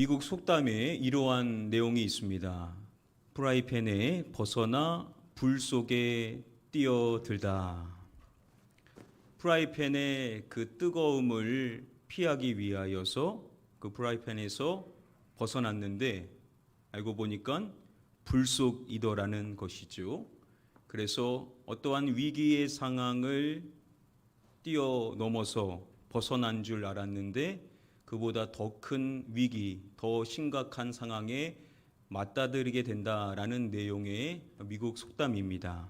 미국 속담에 이러한 내용이 있습니다. 프라이팬에 벗어나 불 속에 뛰어들다. 프라이팬의 그 뜨거움을 피하기 위하여서 그 프라이팬에서 벗어났는데 알고 보니까 불 속이더라는 것이죠. 그래서 어떠한 위기의 상황을 뛰어넘어서 벗어난 줄 알았는데 그보다 더 큰 위기, 더 심각한 상황에 맞닥뜨리게 된다라는 내용의 미국 속담입니다.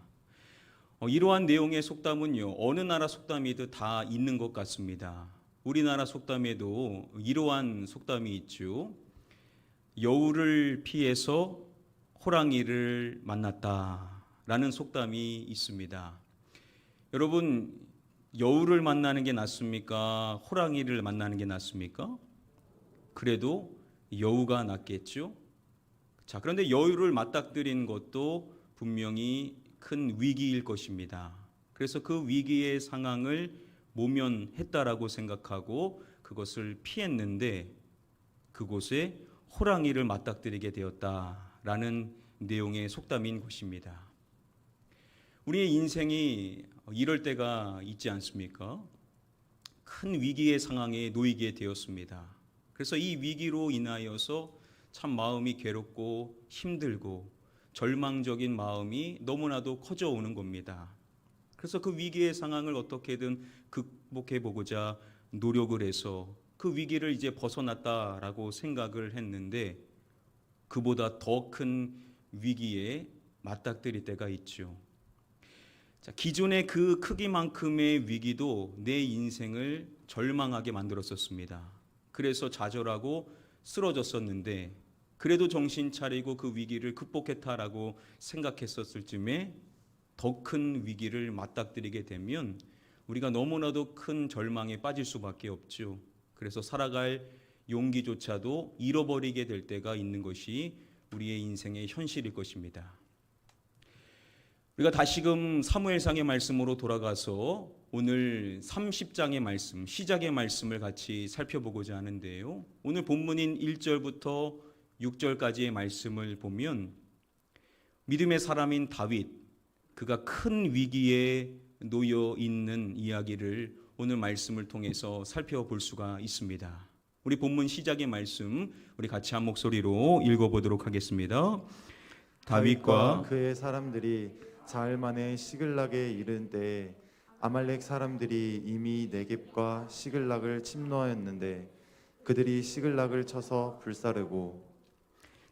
이러한 내용의 속담은요, 어느 나라 속담이든 다 있는 것 같습니다. 우리나라 속담에도 이러한 속담이 있죠. 여우를 피해서 호랑이를 만났다라는 속담이 있습니다. 여러분, 여우를 만나는 게 낫습니까? 호랑이를 만나는 게 낫습니까? 그래도 여우가 낫겠죠? 자, 그런데 여우를 맞닥뜨린 것도 분명히 큰 위기일 것입니다. 그래서 그 위기의 상황을 모면했다라고 생각하고 그것을 피했는데 그곳에 호랑이를 맞닥뜨리게 되었다라는 내용의 속담인 것입니다. 우리의 인생이 이럴 때가 있지 않습니까? 큰 위기의 상황에 놓이게 되었습니다. 그래서 이 위기로 인하여서 참 마음이 괴롭고 힘들고 절망적인 마음이 너무나도 커져오는 겁니다. 그래서 그 위기의 상황을 어떻게든 극복해 보고자 노력을 해서 그 위기를 이제 벗어났다라고 생각을 했는데 그보다 더 큰 위기에 맞닥뜨릴 때가 있죠. 자, 기존의 그 크기만큼의 위기도 내 인생을 절망하게 만들었었습니다. 그래서 좌절하고 쓰러졌었는데 그래도 정신 차리고 그 위기를 극복했다라고 생각했었을 쯤에 더 큰 위기를 맞닥뜨리게 되면 우리가 너무나도 큰 절망에 빠질 수밖에 없죠. 그래서 살아갈 용기조차도 잃어버리게 될 때가 있는 것이 우리의 인생의 현실일 것입니다. 우리가 다시금 사무엘상의 말씀으로 돌아가서 오늘 30장의 말씀, 시작의 말씀을 같이 살펴보고자 하는데요. 오늘 본문인 1절부터 6절까지의 말씀을 보면 믿음의 사람인 다윗, 그가 큰 위기에 놓여 있는 이야기를 오늘 말씀을 통해서 살펴볼 수가 있습니다. 우리 본문 시작의 말씀 우리 같이 한 목소리로 읽어보도록 하겠습니다. 다윗과 그의 사람들이 사흘 만에 시글락에 이른 때에 아말렉 사람들이 이미 네겝과 시글락을 침노하였는데 그들이 시글락을 쳐서 불사르고.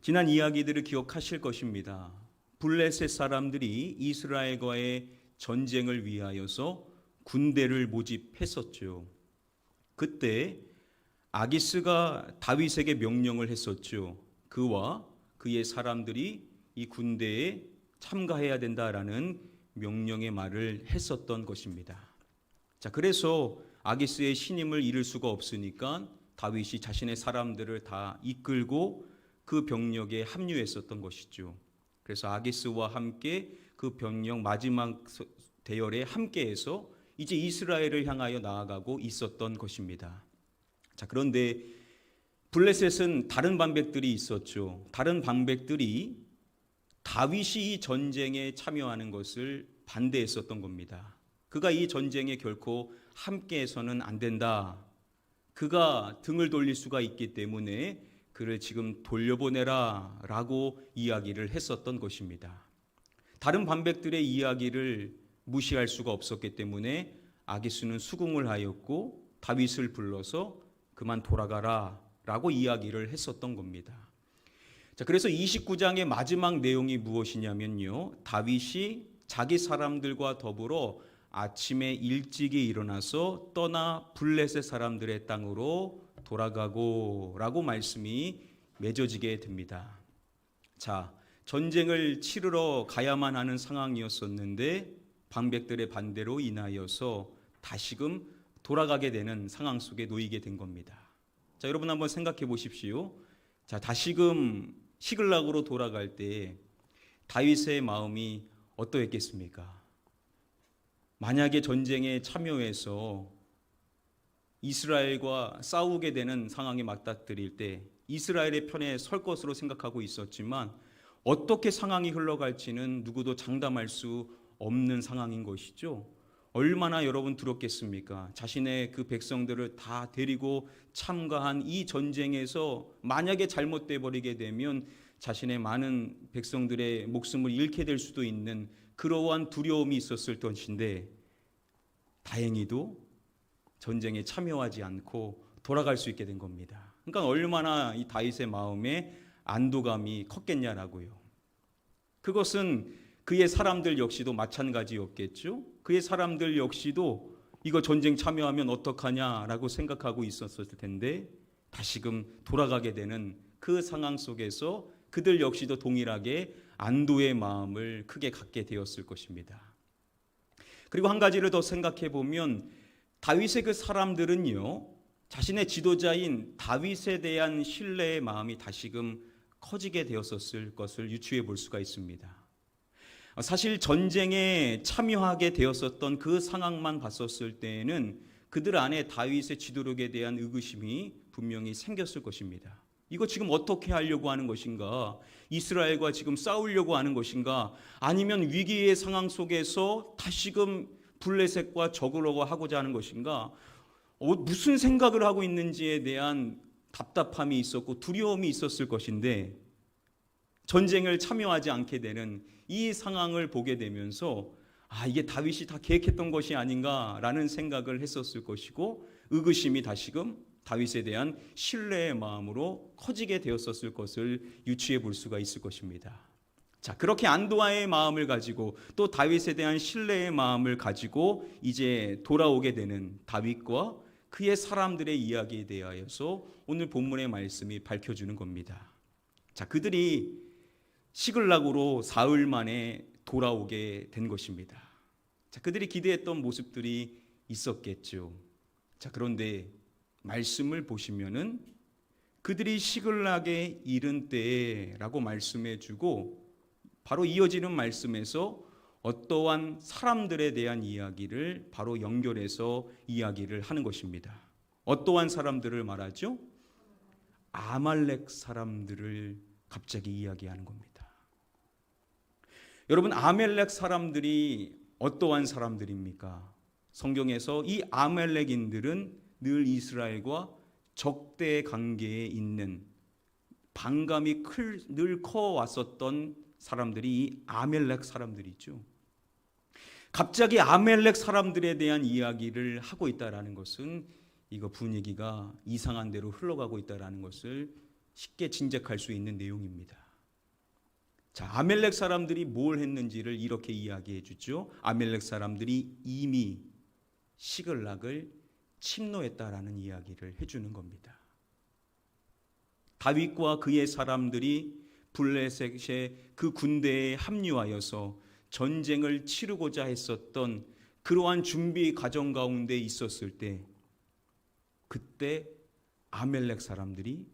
지난 이야기들을 기억하실 것입니다. 블레셋 사람들이 이스라엘과의 전쟁을 위하여서 군대를 모집했었죠. 그때 아기스가 다윗에게 명령을 했었죠. 그와 그의 사람들이 이 군대에 참가해야 된다라는 명령의 말을 했었던 것입니다. 자, 그래서 아기스의 신임을 잃을 수가 없으니까 다윗이 자신의 사람들을 다 이끌고 그 병력에 합류했었던 것이죠. 그래서 아기스와 함께 그 병력 마지막 대열에 함께해서 이제 이스라엘을 향하여 나아가고 있었던 것입니다. 자, 그런데 블레셋은 다른 방백들이 있었죠. 다른 방백들이 다윗이 이 전쟁에 참여하는 것을 반대했었던 겁니다. 그가 이 전쟁에 결코 함께해서는 안 된다. 그가 등을 돌릴 수가 있기 때문에 그를 지금 돌려보내라 라고 이야기를 했었던 것입니다. 다른 방백들의 이야기를 무시할 수가 없었기 때문에 아기스는 수긍을 하였고 다윗을 불러서 그만 돌아가라 라고 이야기를 했었던 겁니다. 자, 그래서 29장의 마지막 내용이 무엇이냐면요. 다윗이 자기 사람들과 더불어 아침에 일찍이 일어나서 떠나 블레셋 사람들의 땅으로 돌아가고 라고 말씀이 맺어지게 됩니다. 자, 전쟁을 치르러 가야만 하는 상황이었었는데 방백들의 반대로 인하여서 다시금 돌아가게 되는 상황 속에 놓이게 된 겁니다. 자, 여러분 한번 생각해 보십시오. 자, 다시금 시글락으로 돌아갈 때 다윗의 마음이 어떠했겠습니까? 만약에 전쟁에 참여해서 이스라엘과 싸우게 되는 상황에 맞닥뜨릴 때 이스라엘의 편에 설 것으로 생각하고 있었지만 어떻게 상황이 흘러갈지는 누구도 장담할 수 없는 상황인 것이죠. 얼마나 여러분 두렵겠습니까? 자신의 그 백성들을 다 데리고 참가한 이 전쟁에서 만약에 잘못돼 버리게 되면 자신의 많은 백성들의 목숨을 잃게 될 수도 있는 그러한 두려움이 있었을 것인데 다행히도 전쟁에 참여하지 않고 돌아갈 수 있게 된 겁니다. 그러니까 얼마나 이 다윗의 마음에 안도감이 컸겠냐라고요. 그것은 그의 사람들 역시도 마찬가지였겠죠. 그의 사람들 역시도 이거 전쟁 참여하면 어떡하냐라고 생각하고 있었을 텐데 다시금 돌아가게 되는 그 상황 속에서 그들 역시도 동일하게 안도의 마음을 크게 갖게 되었을 것입니다. 그리고 한 가지를 더 생각해 보면 다윗의 그 사람들은요, 자신의 지도자인 다윗에 대한 신뢰의 마음이 다시금 커지게 되었었을 것을 유추해 볼 수가 있습니다. 사실 전쟁에 참여하게 되었었던 그 상황만 봤었을 때에는 그들 안에 다윗의 지도력에 대한 의구심이 분명히 생겼을 것입니다. 이거 지금 어떻게 하려고 하는 것인가? 이스라엘과 지금 싸우려고 하는 것인가? 아니면 위기의 상황 속에서 다시금 블레셋과 적으려고 하고자 하는 것인가? 무슨 생각을 하고 있는지에 대한 답답함이 있었고 두려움이 있었을 것인데 전쟁을 참여하지 않게 되는 이 상황을 보게 되면서 이게 다윗이 다 계획했던 것이 아닌가라는 생각을 했었을 것이고 의구심이 다시금 다윗에 대한 신뢰의 마음으로 커지게 되었었을 것을 유추해 볼 수가 있을 것입니다. 자, 그렇게 안도의 마음을 가지고 또 다윗에 대한 신뢰의 마음을 가지고 이제 돌아오게 되는 다윗과 그의 사람들의 이야기에 대하여서 오늘 본문의 말씀이 밝혀주는 겁니다. 자, 그들이 시글락으로 사흘 만에 돌아오게 된 것입니다. 자, 그들이 기대했던 모습들이 있었겠죠. 자, 그런데 말씀을 보시면은 그들이 시글락에 이른 때라고 말씀해 주고 바로 이어지는 말씀에서 어떠한 사람들에 대한 이야기를 바로 연결해서 이야기를 하는 것입니다. 어떠한 사람들을 말하죠? 아말렉 사람들을 갑자기 이야기하는 겁니다. 여러분, 아말렉 사람들이 어떠한 사람들입니까? 성경에서 이 아말렉인들은 늘 이스라엘과 적대 관계에 있는 반감이 늘 커왔었던 사람들이 이 아말렉 사람들이죠. 갑자기 아말렉 사람들에 대한 이야기를 하고 있다라는 것은 이거 분위기가 이상한 대로 흘러가고 있다라는 것을 쉽게 짐작할 수 있는 내용입니다. 자, 아말렉 사람들이 뭘 했는지를 이렇게 이야기해 주죠. 아말렉 사람들이 이미 시글락을 침노했다라는 이야기를 해주는 겁니다. 다윗과 그의 사람들이 블레셋의 그 군대에 합류하여서 전쟁을 치르고자 했었던 그러한 준비 과정 가운데 있었을 때 그때 아말렉 사람들이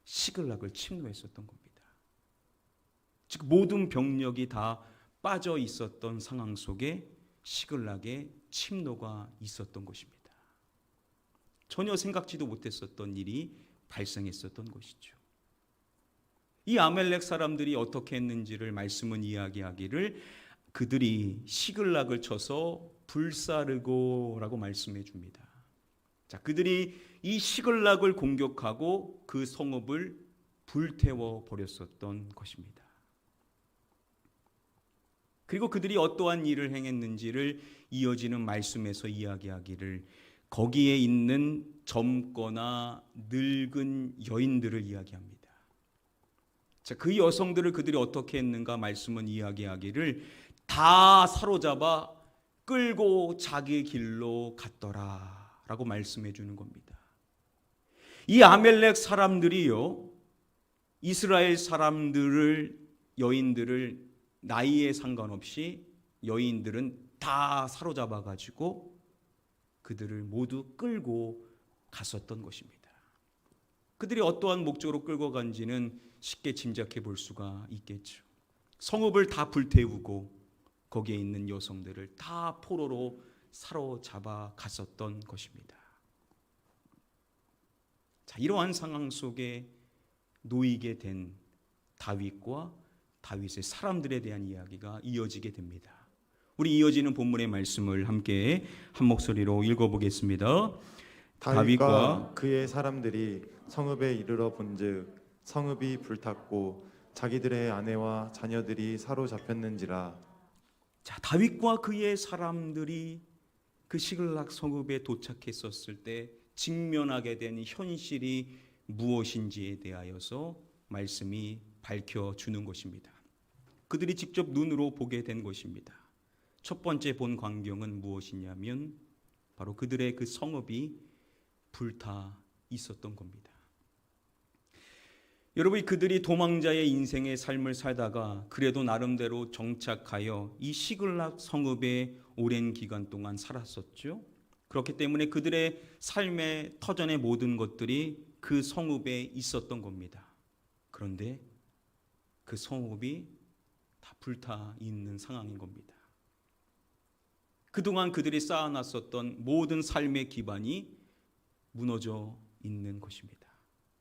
시글락을 침노했었던 겁니다. 즉 모든 병력이 다 빠져 있었던 상황 속에 시글락의 침노가 있었던 것입니다. 전혀 생각지도 못했었던 일이 발생했었던 것이죠. 이 아말렉 사람들이 어떻게 했는지를 말씀은 이야기하기를 그들이 시글락을 쳐서 불사르고라고 말씀해 줍니다. 자, 그들이 이 시글락을 공격하고 그 성읍을 불태워 버렸었던 것입니다. 그리고 그들이 어떠한 일을 행했는지를 이어지는 말씀에서 이야기하기를 거기에 있는 젊거나 늙은 여인들을 이야기합니다. 자, 그 여성들을 그들이 어떻게 했는가 말씀은 이야기하기를 다 사로잡아 끌고 자기 길로 갔더라 라고 말씀해 주는 겁니다. 이 아말렉 사람들이요, 이스라엘 사람들을, 여인들을 나이에 상관없이 여인들은 다 사로잡아 가지고 그들을 모두 끌고 갔었던 것입니다. 그들이 어떠한 목적으로 끌고 간지는 쉽게 짐작해 볼 수가 있겠죠. 성읍을 다 불태우고 거기에 있는 여성들을 다 포로로 사로잡아 갔었던 것입니다. 자, 이러한 상황 속에 놓이게 된 다윗과 다윗의 사람들에 대한 이야기가 이어지게 됩니다. 우리 이어지는 본문의 말씀을 함께 한 목소리로 읽어보겠습니다. 다윗과 그의 사람들이 성읍에 이르러 본즉 성읍이 불탔고 자기들의 아내와 자녀들이 사로잡혔는지라. 자, 다윗과 그의 사람들이 그 시글락 성읍에 도착했었을 때 직면하게 된 현실이 무엇인지에 대하여서 말씀이 밝혀주는 것입니다. 그들이 직접 눈으로 보게 된 것입니다. 첫 번째 본 광경은 무엇이냐면 바로 그들의 그 성읍이 불타 있었던 겁니다. 여러분, 그들이 도망자의 인생의 삶을 살다가 그래도 나름대로 정착하여 이 시글락 성읍에 오랜 기간 동안 살았었죠. 그렇기 때문에 그들의 삶의 터전의 모든 것들이 그 성읍에 있었던 겁니다. 그런데 그 성읍이 다 불타 있는 상황인 겁니다. 그동안 그들이 쌓아놨었던 모든 삶의 기반이 무너져 있는 것입니다.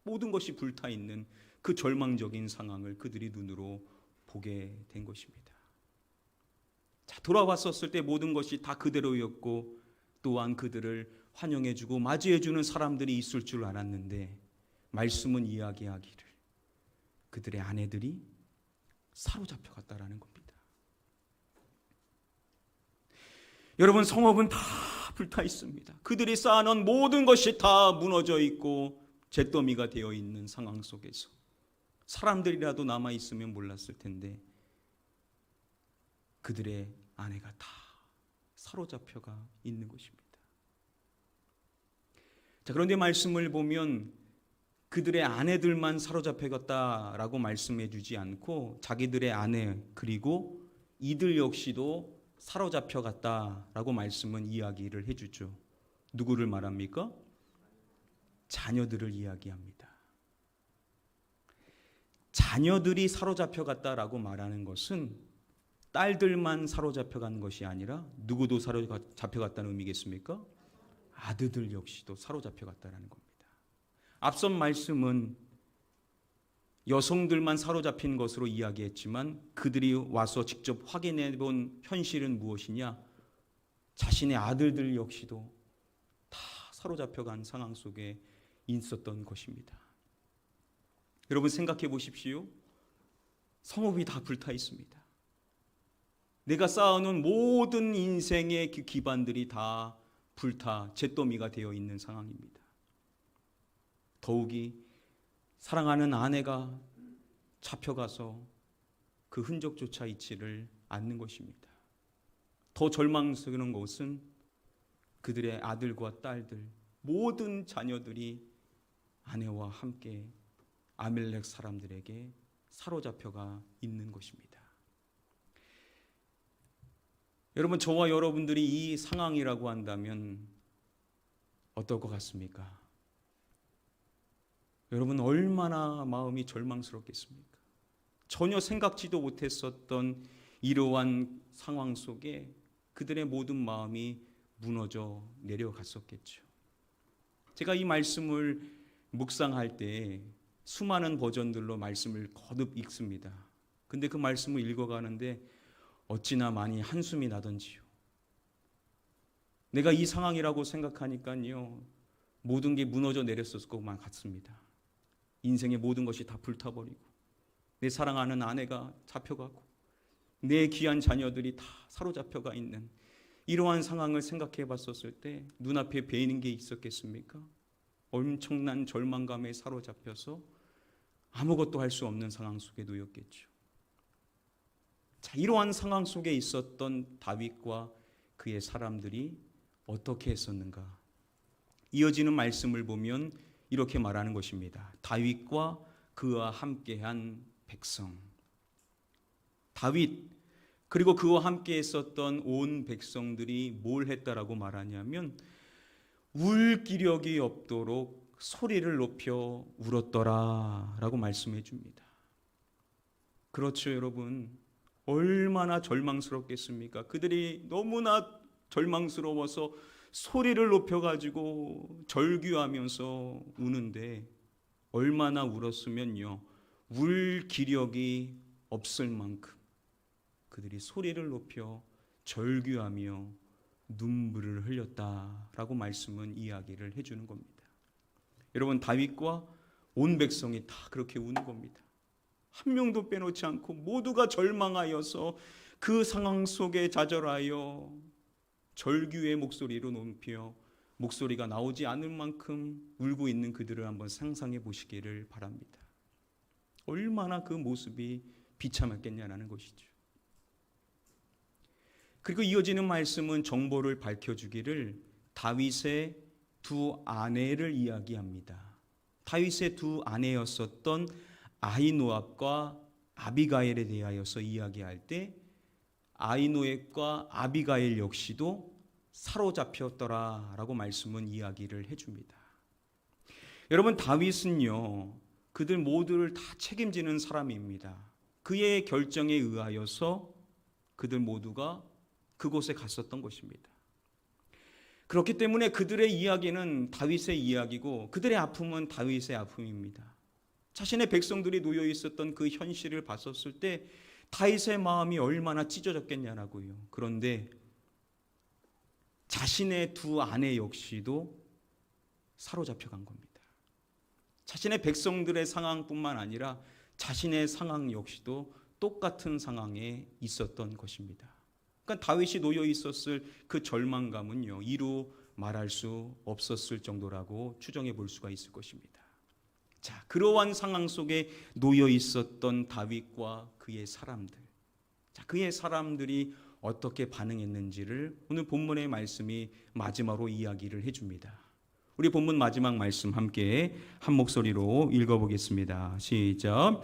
모든 것이 불타 있는 그 절망적인 상황을 그들이 눈으로 보게 된 것입니다. 자, 돌아왔었을 때 모든 것이 다 그대로였고 또한 그들을 환영해주고 맞이해주는 사람들이 있을 줄 알았는데 말씀은 이야기하기를 그들의 아내들이 사로잡혀갔다라는 겁니다. 여러분, 성읍은 다 불타 있습니다. 그들이 쌓아놓은 모든 것이 다 무너져 있고 잿더미가 되어 있는 상황 속에서 사람들이라도 남아 있으면 몰랐을 텐데 그들의 아내가 다 사로잡혀가 있는 것입니다. 자, 그런데 말씀을 보면 그들의 아내들만 사로잡혀갔다라고 말씀해 주지 않고 자기들의 아내 그리고 이들 역시도 사로잡혀갔다라고 말씀은 이야기를 해주죠. 누구를 말합니까? 자녀들을 이야기합니다. 자녀들이 사로잡혀갔다라고 말하는 것은 딸들만 사로잡혀간 것이 아니라 누구도 사로잡혀갔다는 의미겠습니까? 아들들 역시도 사로잡혀갔다는 겁니다. 앞선 말씀은 여성들만 사로잡힌 것으로 이야기했지만 그들이 와서 직접 확인해 본 현실은 무엇이냐? 자신의 아들들 역시도 다 사로잡혀간 상황 속에 있었던 것입니다. 여러분, 생각해 보십시오. 성읍이 다 불타 있습니다. 내가 쌓아놓은 모든 인생의 그 기반들이 다 불타 잿더미가 되어 있는 상황입니다. 더욱이 사랑하는 아내가 잡혀가서 그 흔적조차 있지를 않는 것입니다. 더 절망스러운 것은 그들의 아들과 딸들, 모든 자녀들이 아내와 함께 아멜렉 사람들에게 사로잡혀가 있는 것입니다. 여러분, 저와 여러분들이 이 상황이라고 한다면 어떨 것 같습니까? 여러분, 얼마나 마음이 절망스럽겠습니까? 전혀 생각지도 못했었던 이러한 상황 속에 그들의 모든 마음이 무너져 내려갔었겠죠. 제가 이 말씀을 묵상할 때 수많은 버전들로 말씀을 거듭 읽습니다. 근데 그 말씀을 읽어가는데 어찌나 많이 한숨이 나던지요. 내가 이 상황이라고 생각하니까요, 모든 게 무너져 내렸을 것만 같습니다. 인생의 모든 것이 다 불타버리고 내 사랑하는 아내가 잡혀가고 내 귀한 자녀들이 다 사로잡혀가 있는 이러한 상황을 생각해 봤었을 때 눈앞에 베이는 게 있었겠습니까? 엄청난 절망감에 사로잡혀서 아무것도 할 수 없는 상황 속에 놓였겠죠. 자, 이러한 상황 속에 있었던 다윗과 그의 사람들이 어떻게 했었는가? 이어지는 말씀을 보면 이렇게 말하는 것입니다. 다윗과 그와 함께한 백성. 다윗 그리고 그와 함께 있었던 온 백성들이 뭘 했다라고 말하냐면 울 기력이 없도록 소리를 높여 울었더라라고 말씀해 줍니다. 그렇죠, 여러분. 얼마나 절망스럽겠습니까? 그들이 너무나 절망스러워서 소리를 높여가지고 절규하면서 우는데 얼마나 울었으면요, 울 기력이 없을 만큼 그들이 소리를 높여 절규하며 눈물을 흘렸다라고 말씀은 이야기를 해주는 겁니다. 여러분, 다윗과 온 백성이 다 그렇게 우는 겁니다. 한 명도 빼놓지 않고 모두가 절망하여서 그 상황 속에 좌절하여 절규의 목소리로 높여 목소리가 나오지 않을 만큼 울고 있는 그들을 한번 상상해 보시기를 바랍니다. 얼마나 그 모습이 비참했겠냐라는 것이죠. 그리고 이어지는 말씀은 정보를 밝혀주기를 다윗의 두 아내를 이야기합니다. 다윗의 두 아내였었던 아히노압과 아비가일에 대하여서 이야기할 때 아히노압과 아비가일 역시도 사로잡혔더라라고 말씀은 이야기를 해줍니다. 여러분, 다윗은요, 그들 모두를 다 책임지는 사람입니다. 그의 결정에 의하여서 그들 모두가 그곳에 갔었던 것입니다. 그렇기 때문에 그들의 이야기는 다윗의 이야기고 그들의 아픔은 다윗의 아픔입니다. 자신의 백성들이 놓여 있었던 그 현실을 봤었을 때 다윗의 마음이 얼마나 찢어졌겠냐라고요. 그런데 자신의 두 아내 역시도 사로잡혀간 겁니다. 자신의 백성들의 상황뿐만 아니라 자신의 상황 역시도 똑같은 상황에 있었던 것입니다. 그러니까 다윗이 놓여 있었을 그 절망감은요, 이루 말할 수 없었을 정도라고 추정해 볼 수가 있을 것입니다. 자, 그러한 상황 속에 놓여 있었던 다윗과 그의 사람들. 자, 그의 사람들이 어떻게 반응했는지를 오늘 본문의 말씀이 마지막으로 이야기를 해줍니다. 우리 본문 마지막 말씀 함께 한 목소리로 읽어보겠습니다. 시작.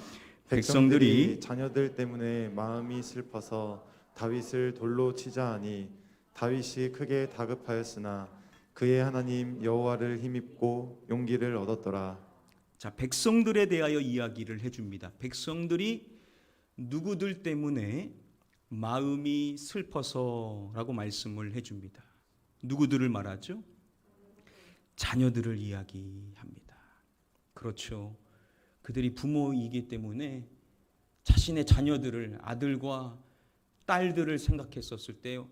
백성들이 자녀들 때문에 마음이 슬퍼서 다윗을 돌로 치자 하니 다윗이 크게 다급하였으나 그의 하나님 여호와를 힘입고 용기를 얻었더라. 자, 백성들에 대하여 이야기를 해줍니다. 백성들이 누구들 때문에 마음이 슬퍼서라고 말씀을 해줍니다. 누구들을 말하죠? 자녀들을 이야기합니다. 그렇죠. 그들이 부모이기 때문에 자신의 자녀들을, 아들과 딸들을 생각했었을 때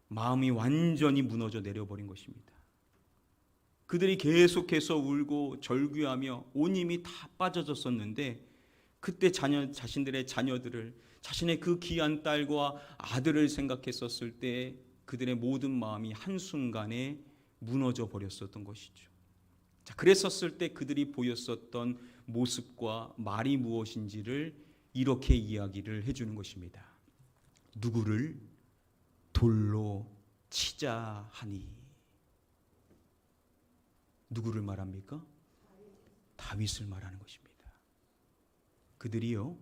마음이 완전히 무너져 내려버린 것입니다. 그들이 계속해서 울고 절규하며 온 힘이 다 빠져졌었는데 그때 자신들의 자녀들을, 자신의 그 귀한 딸과 아들을 생각했었을 때 그들의 모든 마음이 한순간에 무너져 버렸었던 것이죠. 자, 그랬었을 때 그들이 보였었던 모습과 말이 무엇인지를 이렇게 이야기를 해주는 것입니다. 누구를 돌로 치자 하니. 누구를 말합니까? 다윗을 말하는 것입니다. 그들이요,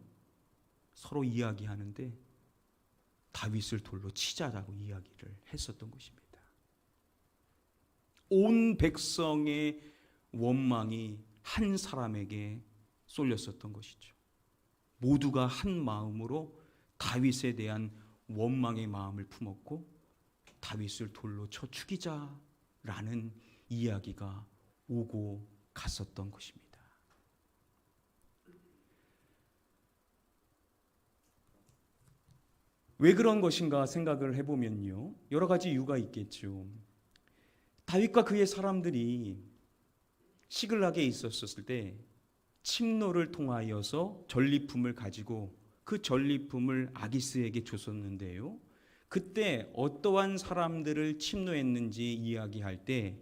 서로 이야기하는데 다윗을 돌로 치자라고 이야기를 했었던 것입니다. 온 백성의 원망이 한 사람에게 쏠렸었던 것이죠. 모두가 한 마음으로 다윗에 대한 원망의 마음을 품었고 다윗을 돌로 쳐 죽이자라는 이야기가 오고 갔었던 것입니다. 왜 그런 것인가 생각을 해보면요, 여러 가지 이유가 있겠죠. 다윗과 그의 사람들이 시글락에 있었을 때 침노를 통하여서 전리품을 가지고 그 전리품을 아기스에게 줬었는데요, 그때 어떠한 사람들을 침노했는지 이야기할 때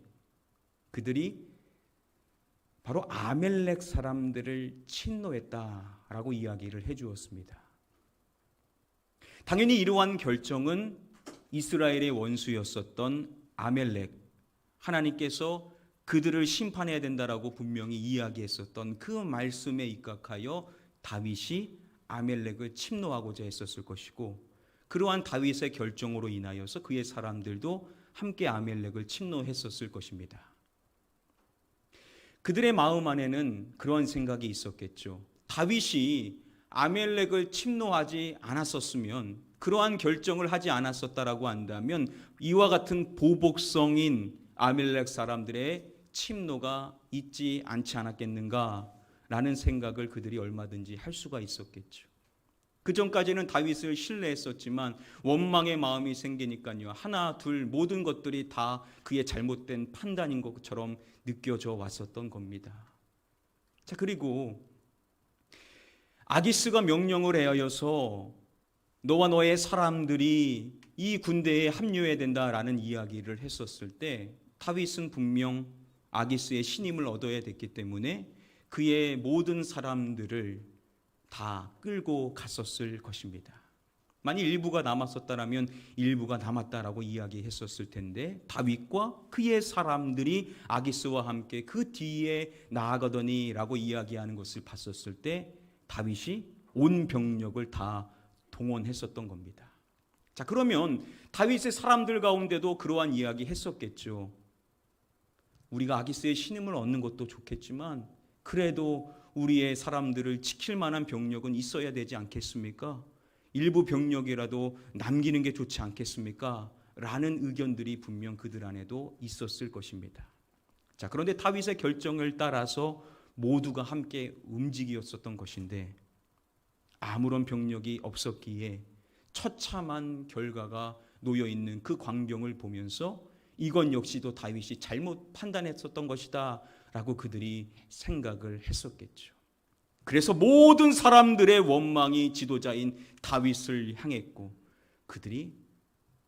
그들이 바로 아멜렉 사람들을 침노했다라고 이야기를 해주었습니다. 당연히 이러한 결정은 이스라엘의 원수였었던 아멜렉, 하나님께서 그들을 심판해야 된다라고 분명히 이야기했었던 그 말씀에 입각하여 다윗이 아멜렉을 침노하고자 했었을 것이고, 그러한 다윗의 결정으로 인하여서 그의 사람들도 함께 아멜렉을 침노했었을 것입니다. 그들의 마음 안에는 그런 생각이 있었겠죠. 다윗이 아멜렉을 침노하지 않았었으면, 그러한 결정을 하지 않았었다라고 한다면 이와 같은 보복성인 아멜렉 사람들의 침노가 있지 않지 않았겠는가, 라는 생각을 그들이 얼마든지 할 수가 있었겠죠. 그 전까지는 다윗을 신뢰했었지만 원망의 마음이 생기니까요, 하나 둘 모든 것들이 다 그의 잘못된 판단인 것처럼 느껴져 왔었던 겁니다. 자, 그리고 아기스가 명령을 하여서 너와 너의 사람들이 이 군대에 합류해야 된다라는 이야기를 했었을 때 다윗은 분명 아기스의 신임을 얻어야 됐기 때문에 그의 모든 사람들을 다 끌고 갔었을 것입니다. 만일 일부가 남았었다라면 일부가 남았다라고 이야기했었을 텐데 다윗과 그의 사람들이 아기스와 함께 그 뒤에 나아가더니라고 이야기하는 것을 봤었을 때 다윗이 온 병력을 다 동원했었던 겁니다. 자, 그러면 다윗의 사람들 가운데도 그러한 이야기 했었겠죠. 우리가 아기스의 신임을 얻는 것도 좋겠지만 그래도 우리의 사람들을 지킬 만한 병력은 있어야 되지 않겠습니까? 일부 병력이라도 남기는 게 좋지 않겠습니까? 라는 의견들이 분명 그들 안에도 있었을 것입니다. 자, 그런데 다윗의 결정을 따라서 모두가 함께 움직였었던 것인데 아무런 병력이 없었기에 처참한 결과가 놓여 있는 그 광경을 보면서 이건 역시도 다윗이 잘못 판단했었던 것이다 라고 그들이 생각을 했었겠죠. 그래서 모든 사람들의 원망이 지도자인 다윗을 향했고 그들이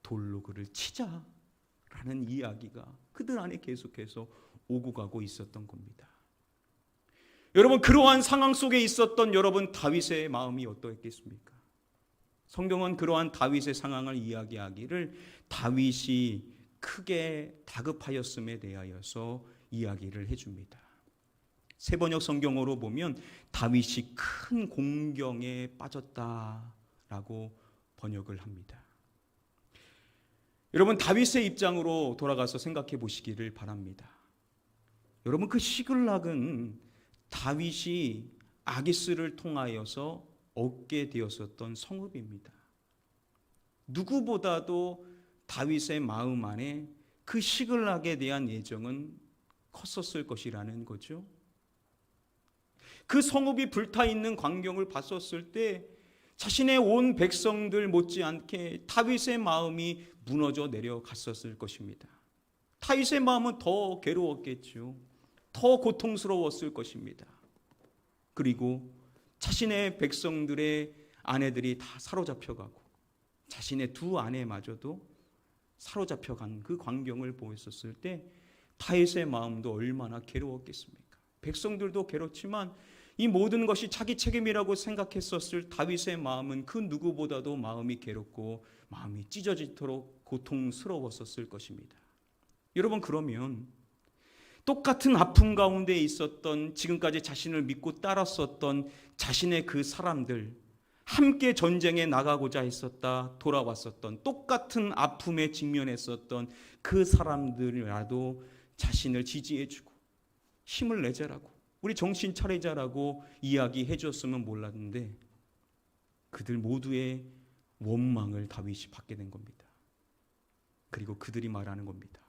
돌로 그를 치자라는 이야기가 그들 안에 계속해서 오고 가고 있었던 겁니다. 여러분, 그러한 상황 속에 있었던 여러분 다윗의 마음이 어떠했겠습니까? 성경은 그러한 다윗의 상황을 이야기하기를 다윗이 크게 다급하였음에 대하여서 이야기를 해줍니다. 세번역 성경으로 보면 다윗이 큰 공경에 빠졌다라고 번역을 합니다. 여러분, 다윗의 입장으로 돌아가서 생각해 보시기를 바랍니다. 여러분, 그 시글락은 다윗이 아기스를 통하여서 얻게 되었었던 성읍입니다. 누구보다도 다윗의 마음 안에 그 시글락에 대한 애정은 컸었을 것이라는 거죠. 그 성읍이 불타있는 광경을 봤었을 때 자신의 온 백성들 못지않게 다윗의 마음이 무너져 내려갔었을 것입니다. 다윗의 마음은 더 괴로웠겠죠. 더 고통스러웠을 것입니다. 그리고 자신의 백성들의 아내들이 다 사로잡혀가고 자신의 두 아내마저도 사로잡혀간 그 광경을 보였었을 때 다윗의 마음도 얼마나 괴로웠겠습니까? 백성들도 괴롭지만 이 모든 것이 자기 책임이라고 생각했었을 다윗의 마음은 그 누구보다도 마음이 괴롭고 마음이 찢어지도록 고통스러웠었을 것입니다. 여러분, 그러면 똑같은 아픔 가운데 있었던 지금까지 자신을 믿고 따랐었던 자신의 그 사람들, 함께 전쟁에 나가고자 했었다 돌아왔었던 똑같은 아픔에 직면했었던 그 사람들이라도 자신을 지지해주고 힘을 내자라고 우리 정신 차리자라고 이야기해 줬으면 몰랐는데 그들 모두의 원망을 다윗이 받게 된 겁니다. 그리고 그들이 말하는 겁니다.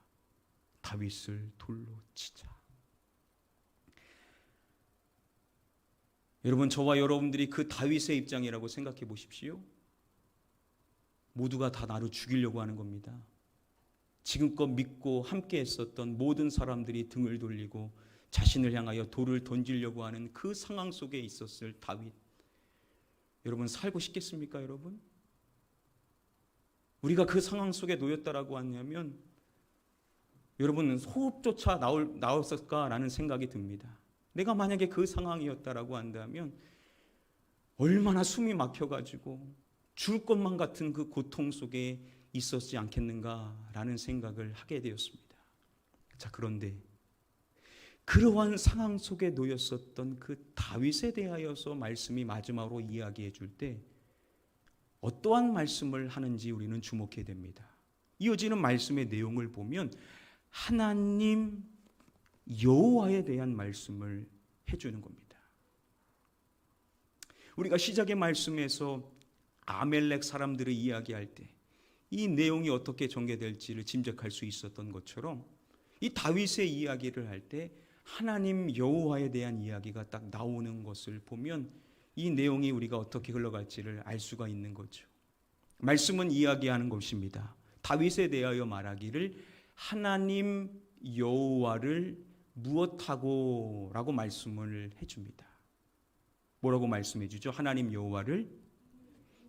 다윗을 돌로 치자. 여러분, 저와 여러분들이 그 다윗의 입장이라고 생각해 보십시오. 모두가 다 나를 죽이려고 하는 겁니다. 지금껏 믿고 함께 했었던 모든 사람들이 등을 돌리고 자신을 향하여 돌을 던지려고 하는 그 상황 속에 있었을 다윗. 여러분, 살고 싶겠습니까, 여러분? 우리가 그 상황 속에 놓였다라고 하냐면 여러분, 호흡조차 나왔을까라는 생각이 듭니다. 내가 만약에 그 상황이었다라고 한다면 얼마나 숨이 막혀가지고 죽을 것만 같은 그 고통 속에 있었지 않겠는가라는 생각을 하게 되었습니다. 자, 그런데 그러한 상황 속에 놓였었던 그 다윗에 대하여서 말씀이 마지막으로 이야기해 줄 때 어떠한 말씀을 하는지 우리는 주목해야 됩니다. 이어지는 말씀의 내용을 보면 하나님 여호와에 대한 말씀을 해주는 겁니다. 우리가 시작의 말씀에서 아멜렉 사람들을 이야기할 때 이 내용이 어떻게 전개될지를 짐작할 수 있었던 것처럼 이 다윗의 이야기를 할 때 하나님 여호와에 대한 이야기가 딱 나오는 것을 보면 이 내용이 우리가 어떻게 흘러갈지를 알 수가 있는 거죠. 말씀은 이야기하는 것입니다. 다윗에 대하여 말하기를 하나님 여호와를 무엇하고 라고 말씀을 해줍니다. 뭐라고 말씀해 주죠? 하나님 여호와를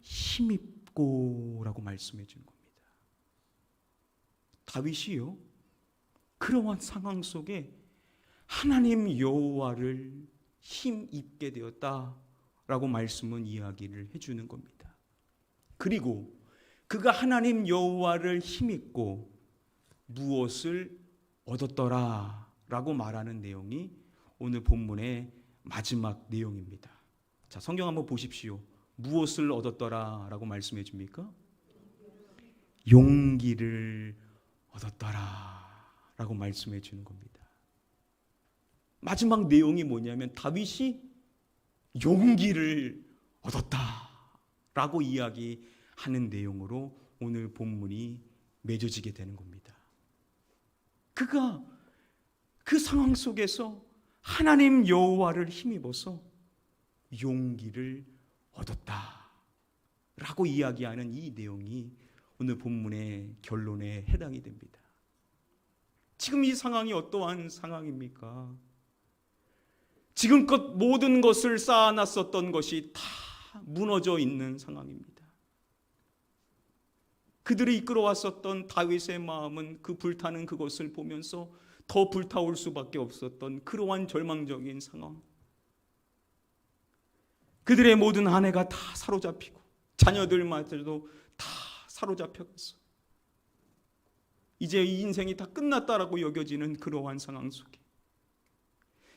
힘입고 라고 말씀해 주는 겁니다. 다윗이요, 그러한 상황 속에 하나님 여호와를 힘입게 되었다라고 말씀은 이야기를 해주는 겁니다. 그리고 그가 하나님 여호와를 힘입고 무엇을 얻었더라라고 말하는 내용이 오늘 본문의 마지막 내용입니다. 자, 성경 한번 보십시오. 무엇을 얻었더라라고 말씀해 줍니까? 용기를 얻었더라라고 말씀해 주는 겁니다. 마지막 내용이 뭐냐면 다윗이 용기를 얻었다라고 이야기하는 내용으로 오늘 본문이 맺어지게 되는 겁니다. 그가 그 상황 속에서 하나님 여호와를 힘입어서 용기를 얻었다라고 이야기하는 이 내용이 오늘 본문의 결론에 해당이 됩니다. 지금 이 상황이 어떠한 상황입니까? 지금껏 모든 것을 쌓아놨었던 것이 다 무너져 있는 상황입니다. 그들이 이끌어왔었던 다윗의 마음은 그 불타는 그것을 보면서 더 불타올 수밖에 없었던 그러한 절망적인 상황. 그들의 모든 아내가 다 사로잡히고 자녀들마저도 다 사로잡혀갔어. 이제 이 인생이 다 끝났다라고 여겨지는 그러한 상황 속에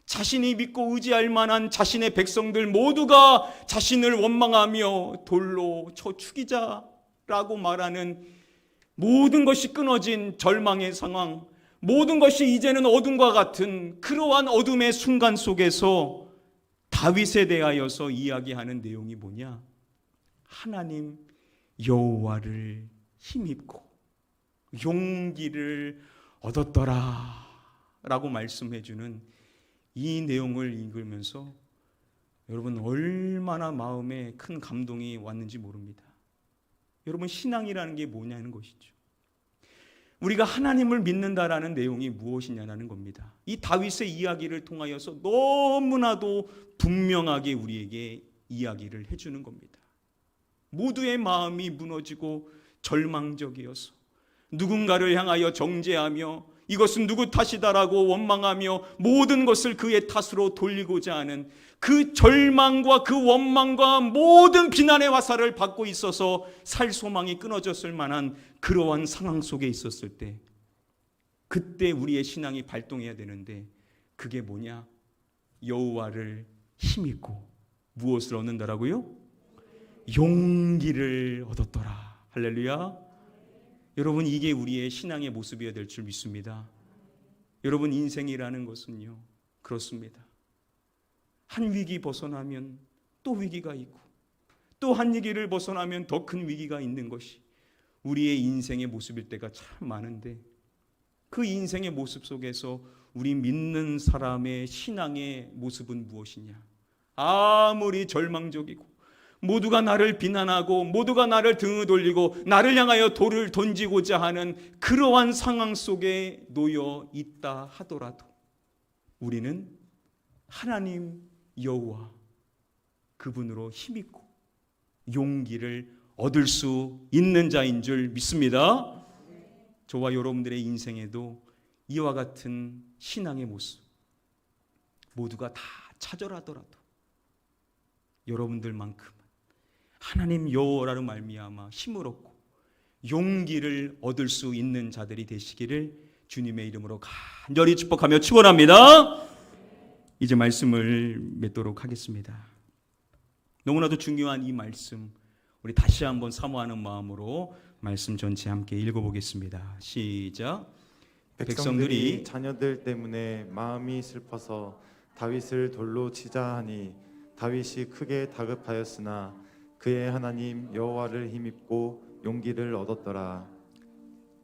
자신이 믿고 의지할 만한 자신의 백성들 모두가 자신을 원망하며 돌로 쳐 죽이자라고 말하는 모든 것이 끊어진 절망의 상황, 모든 것이 이제는 어둠과 같은 그러한 어둠의 순간 속에서 다윗에 대하여서 이야기하는 내용이 뭐냐? 하나님 여호와를 힘입고 용기를 얻었더라 라고 말씀해 주는 이 내용을 읽으면서 여러분 얼마나 마음에 큰 감동이 왔는지 모릅니다. 여러분, 신앙이라는 게 뭐냐는 것이죠. 우리가 하나님을 믿는다라는 내용이 무엇이냐는 겁니다. 이 다윗의 이야기를 통하여서 너무나도 분명하게 우리에게 이야기를 해주는 겁니다. 모두의 마음이 무너지고 절망적이어서 누군가를 향하여 정죄하며 이것은 누구 탓이다라고 원망하며 모든 것을 그의 탓으로 돌리고자 하는 그 절망과 그 원망과 모든 비난의 화살을 받고 있어서 살 소망이 끊어졌을 만한 그러한 상황 속에 있었을 때, 그때 우리의 신앙이 발동해야 되는데 그게 뭐냐? 여호와를 힘입고 무엇을 얻는다라고요? 용기를 얻었더라. 할렐루야. 여러분, 이게 우리의 신앙의 모습이어야 될 줄 믿습니다. 여러분, 인생이라는 것은요, 그렇습니다. 한 위기 벗어나면 또 위기가 있고 또 한 위기를 벗어나면 더 큰 위기가 있는 것이 우리의 인생의 모습일 때가 참 많은데, 그 인생의 모습 속에서 우리 믿는 사람의 신앙의 모습은 무엇이냐? 아무리 절망적이고 모두가 나를 비난하고 모두가 나를 등을 돌리고 나를 향하여 돌을 던지고자 하는 그러한 상황 속에 놓여 있다 하더라도 우리는 하나님 여호와 그분으로 힘있고 용기를 얻을 수 있는 자인 줄 믿습니다. 저와 여러분들의 인생에도 이와 같은 신앙의 모습 모두가 다 차절하더라도 여러분들만큼은 하나님 여호와로 말미암아 힘을 얻고 용기를 얻을 수 있는 자들이 되시기를 주님의 이름으로 간절히 축복하며 축원합니다. 이제 말씀을 맺도록 하겠습니다. 너무나도 중요한 이 말씀 우리 다시 한번 사모하는 마음으로 말씀 전체 함께 읽어보겠습니다. 시작. 백성들이 자녀들 때문에 마음이 슬퍼서 다윗을 돌로 치자 하니 다윗이 크게 다급하였으나 그의 하나님 여호와를 힘입고 용기를 얻었더라.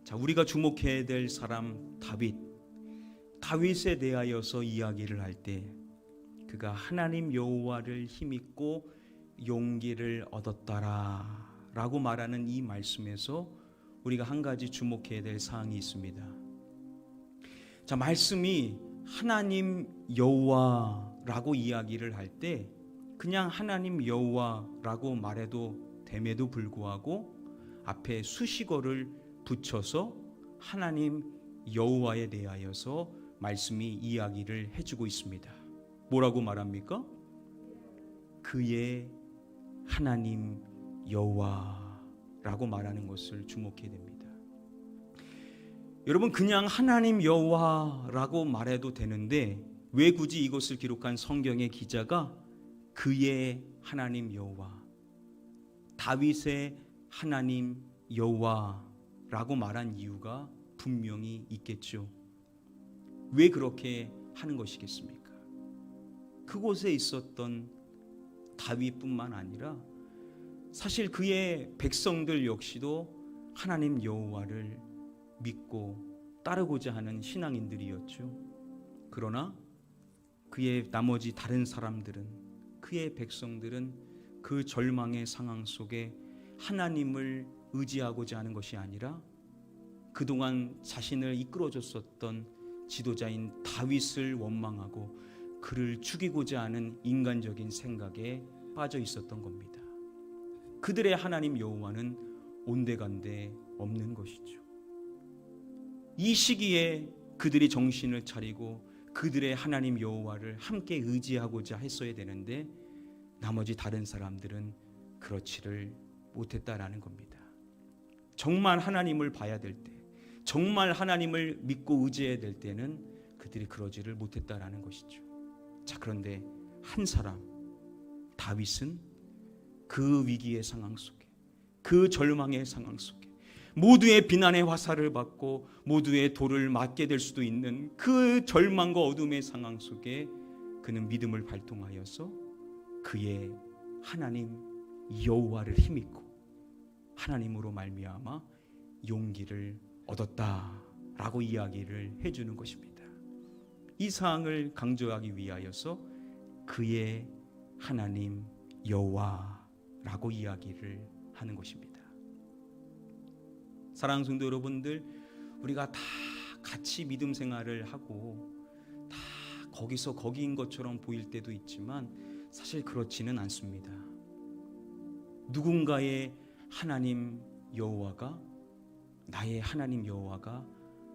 자, 우리가 주목해야 될 사람 다윗. 다윗에 대하여서 이야기를 할 때 그가 하나님 여호와를 힘입고 용기를 얻었더라 라고 말하는 이 말씀에서 우리가 한 가지 주목해야 될 사항이 있습니다. 자, 말씀이 하나님 여호와라고 이야기를 할 때 그냥 하나님 여호와라고 말해도 됨에도 불구하고 앞에 수식어를 붙여서 하나님 여호와에 대하여서 말씀이 이야기를 해주고 있습니다. 뭐라고 말합니까? 그의 하나님 여호와라고 말하는 것을 주목해야 됩니다. 여러분, 그냥 하나님 여호와라고 말해도 되는데 왜 굳이 이것을 기록한 성경의 기자가 그의 하나님 여호와, 다윗의 하나님 여호와라고 말한 이유가 분명히 있겠죠. 왜 그렇게 하는 것이겠습니까? 그곳에 있었던 다윗뿐만 아니라 사실 그의 백성들 역시도 하나님 여호와를 믿고 따르고자 하는 신앙인들이었죠. 그러나 그의 나머지 다른 사람들은, 그의 백성들은 그 절망의 상황 속에 하나님을 의지하고자 하는 것이 아니라 그동안 자신을 이끌어줬었던 지도자인 다윗을 원망하고 그를 죽이고자 하는 인간적인 생각에 빠져 있었던 겁니다. 그들의 하나님 여호와는 온데간데 없는 것이죠. 이 시기에 그들이 정신을 차리고 그들의 하나님 여호와를 함께 의지하고자 했어야 되는데 나머지 다른 사람들은 그렇지를 못했다라는 겁니다. 정말 하나님을 봐야 될 때, 정말 하나님을 믿고 의지해야 될 때는 그들이 그러지를 못했다라는 것이죠. 자, 그런데 한 사람, 다윗은 그 위기의 상황 속에, 그 절망의 상황 속에, 모두의 비난의 화살을 받고 모두의 돌을 맞게 될 수도 있는 그 절망과 어둠의 상황 속에 그는 믿음을 발동하여서 그의 하나님 여호와를 힘입고 하나님으로 말미암아 용기를 얻었다라고 이야기를 해주는 것입니다. 이 사항을 강조하기 위하여서 그의 하나님 여호와라고 이야기를 하는 것입니다. 사랑하는 성도 여러분들, 우리가 다 같이 믿음 생활을 하고 다 거기서 거기인 것처럼 보일 때도 있지만 사실 그렇지는 않습니다. 누군가의 하나님 여호와가 나의 하나님 여호와가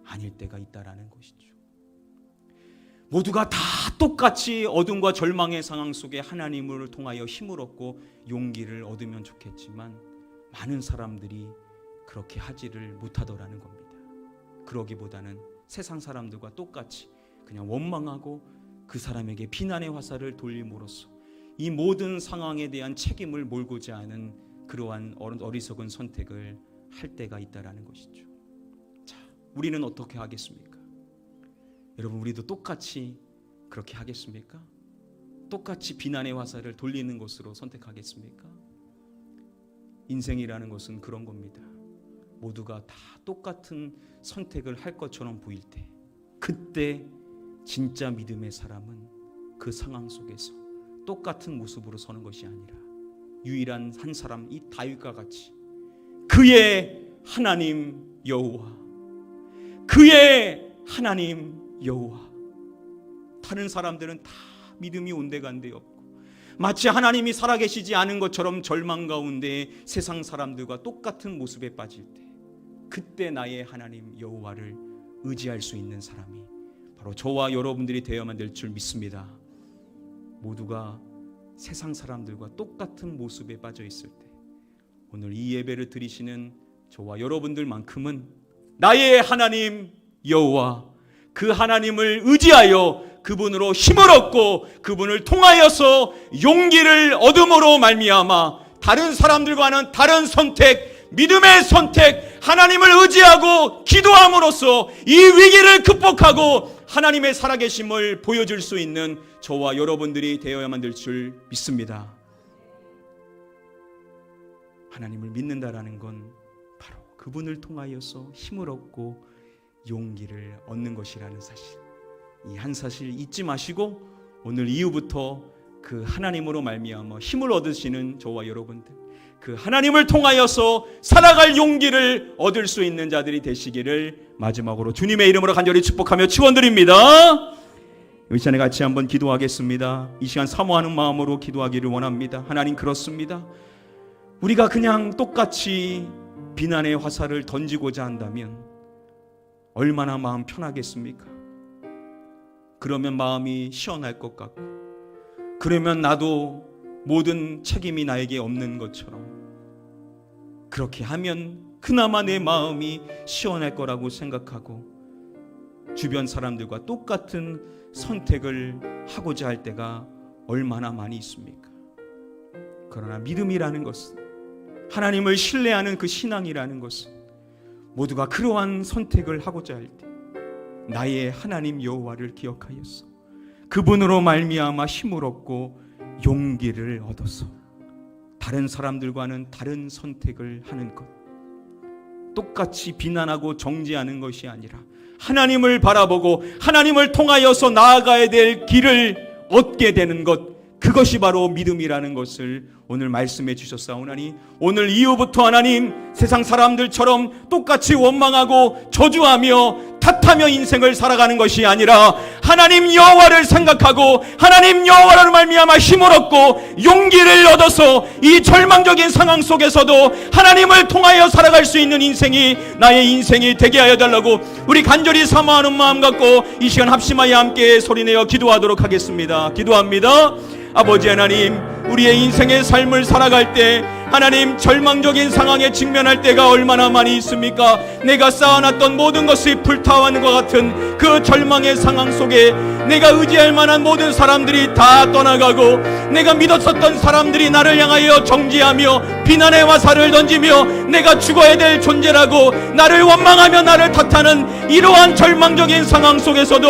아닐 때가 있다라는 것이죠. 모두가 다 똑같이 어둠과 절망의 상황 속에 하나님을 통하여 힘을 얻고 용기를 얻으면 좋겠지만 많은 사람들이 그렇게 하지를 못하더라는 겁니다. 그러기보다는 세상 사람들과 똑같이 그냥 원망하고 그 사람에게 비난의 화살을 돌림으로써 이 모든 상황에 대한 책임을 몰고자 하는 그러한 어리석은 선택을 할 때가 있다라는 것이죠. 자, 우리는 어떻게 하겠습니까? 여러분, 우리도 똑같이 그렇게 하겠습니까? 똑같이 비난의 화살을 돌리는 것으로 선택하겠습니까? 인생이라는 것은 그런 겁니다. 모두가 다 똑같은 선택을 할 것처럼 보일 때, 그때 진짜 믿음의 사람은 그 상황 속에서 똑같은 모습으로 서는 것이 아니라 유일한 한 사람, 이 다윗과 같이 그의 하나님 여호와, 그의 하나님 여호와. 다른 사람들은 다 믿음이 온데간데 없고 마치 하나님이 살아계시지 않은 것처럼 절망 가운데 세상 사람들과 똑같은 모습에 빠질 때, 그때 나의 하나님 여호와를 의지할 수 있는 사람이 바로 저와 여러분들이 되어야만 될 줄 믿습니다. 모두가 세상 사람들과 똑같은 모습에 빠져 있을 때 오늘 이 예배를 드리시는 저와 여러분들만큼은 나의 하나님 여호와, 그 하나님을 의지하여 그분으로 힘을 얻고 그분을 통하여서 용기를 얻음으로 말미암아 다른 사람들과는 다른 선택, 믿음의 선택, 하나님을 의지하고 기도함으로써 이 위기를 극복하고 하나님의 살아계심을 보여줄 수 있는 저와 여러분들이 되어야만 될 줄 믿습니다. 하나님을 믿는다라는 건 바로 그분을 통하여서 힘을 얻고 용기를 얻는 것이라는 사실, 이 한 사실 잊지 마시고 오늘 이후부터 그 하나님으로 말미암아 힘을 얻으시는 저와 여러분들, 그 하나님을 통하여서 살아갈 용기를 얻을 수 있는 자들이 되시기를 마지막으로 주님의 이름으로 간절히 축복하며 축원드립니다. 이 시간에 같이 한번 기도하겠습니다. 이 시간 사모하는 마음으로 기도하기를 원합니다. 하나님, 그렇습니다. 우리가 그냥 똑같이 비난의 화살을 던지고자 한다면 얼마나 마음 편하겠습니까? 그러면 마음이 시원할 것 같고, 그러면 나도 모든 책임이 나에게 없는 것처럼, 그렇게 하면 그나마 내 마음이 시원할 거라고 생각하고 주변 사람들과 똑같은 선택을 하고자 할 때가 얼마나 많이 있습니까? 그러나 믿음이라는 것은, 하나님을 신뢰하는 그 신앙이라는 것은 모두가 그러한 선택을 하고자 할 때 나의 하나님 여호와를 기억하였어 그분으로 말미암아 힘을 얻고 용기를 얻어서 다른 사람들과는 다른 선택을 하는 것, 똑같이 비난하고 정죄하는 것이 아니라 하나님을 바라보고 하나님을 통하여서 나아가야 될 길을 얻게 되는 것, 그것이 바로 믿음이라는 것을 오늘 말씀해 주셨사오나니, 오늘 이후부터 하나님, 세상 사람들처럼 똑같이 원망하고 저주하며 탓하며 인생을 살아가는 것이 아니라 하나님 여호와를 생각하고 하나님 여호와를 말미암아 힘을 얻고 용기를 얻어서 이 절망적인 상황 속에서도 하나님을 통하여 살아갈 수 있는 인생이 나의 인생이 되게 하여 달라고 우리 간절히 사모하는 마음 갖고 이 시간 합심하여 함께 소리내어 기도하도록 하겠습니다. 기도합니다. 아버지 하나님, 우리의 인생의 삶을 살아갈 때 하나님, 절망적인 상황에 직면할 때가 얼마나 많이 있습니까? 내가 쌓아놨던 모든 것이 불타오르는 것 같은 그 절망의 상황 속에 내가 의지할 만한 모든 사람들이 다 떠나가고 내가 믿었었던 사람들이 나를 향하여 정죄하며 비난의 화살을 던지며 내가 죽어야 될 존재라고 나를 원망하며 나를 탓하는 이러한 절망적인 상황 속에서도